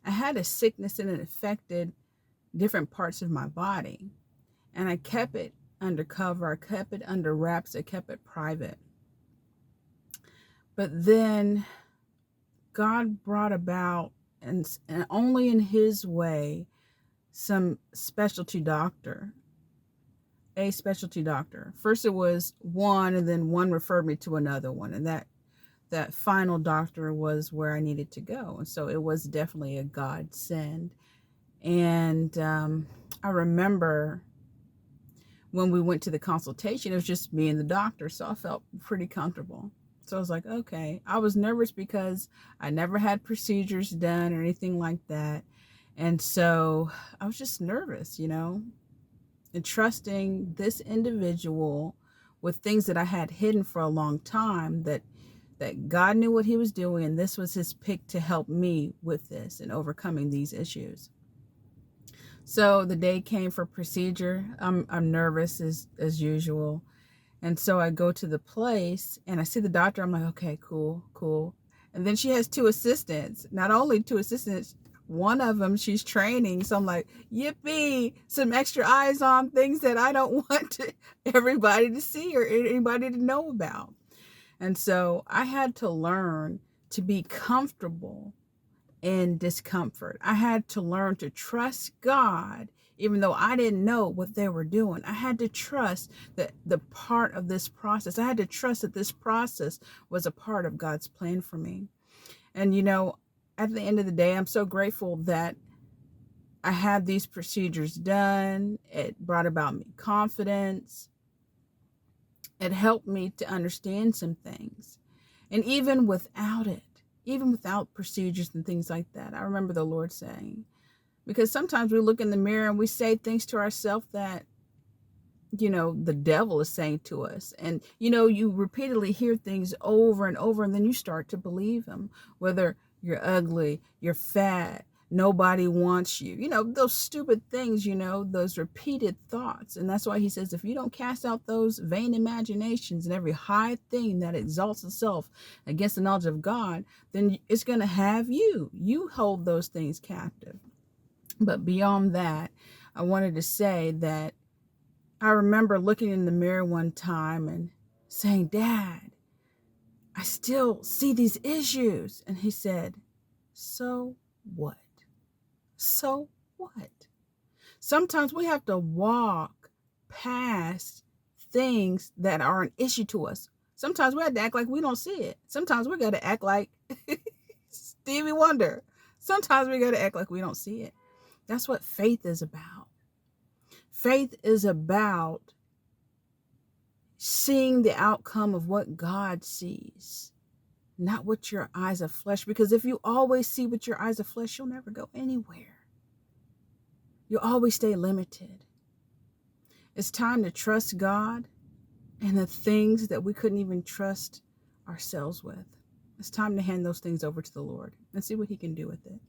I had a sickness and it affected different parts of my body. And I kept it undercover. I kept it under wraps. I kept it private. But then God brought about, and only in His way, some specialty doctor, a specialty doctor. First it was one, and then one referred me to another one. And that final doctor was where I needed to go. And so it was definitely a godsend. And I remember when we went to the consultation, it was just me and the doctor. So I felt pretty comfortable. So I was like, okay. I was nervous because I never had procedures done or anything like that. And so I was just nervous, and trusting this individual with things that I had hidden for a long time, that God knew what He was doing, and this was His pick to help me with this and overcoming these issues. So the day came for procedure. I'm nervous as usual. And so I go to the place and I see the doctor. I'm like, okay, cool. And then she has two assistants. Not only two assistants, one of them she's training. So I'm like, yippee, some extra eyes on things that I don't want everybody to see or anybody to know about. And so I had to learn to be comfortable in discomfort. I had to learn to trust God, even though I didn't know what they were doing. I had to trust that the part of this process, I had to trust that this process was a part of God's plan for me. And, at the end of the day, I'm so grateful that I had these procedures done. It brought about me confidence. It helped me to understand some things. And even without procedures and things like that, I remember the Lord saying, because sometimes we look in the mirror and we say things to ourselves that, the devil is saying to us. And, you repeatedly hear things over and over, and then you start to believe them, whether you're ugly, you're fat, nobody wants you, those stupid things, those repeated thoughts. And that's why He says, if you don't cast out those vain imaginations and every high thing that exalts itself against the knowledge of God, then it's going to have you hold those things captive. But beyond that, I wanted to say that I remember looking in the mirror one time and saying, Dad, I still see these issues. And He said, so what? So what? Sometimes we have to walk past things that are an issue to us. Sometimes we have to act like we don't see it. Sometimes we got to act like Stevie Wonder. Sometimes we got to act like we don't see it. That's what faith is about. Faith is about seeing the outcome of what God sees, not what your eyes of flesh. Because if you always see with your eyes of flesh, you'll never go anywhere. You'll always stay limited. It's time to trust God and the things that we couldn't even trust ourselves with. It's time to hand those things over to the Lord and see what He can do with it.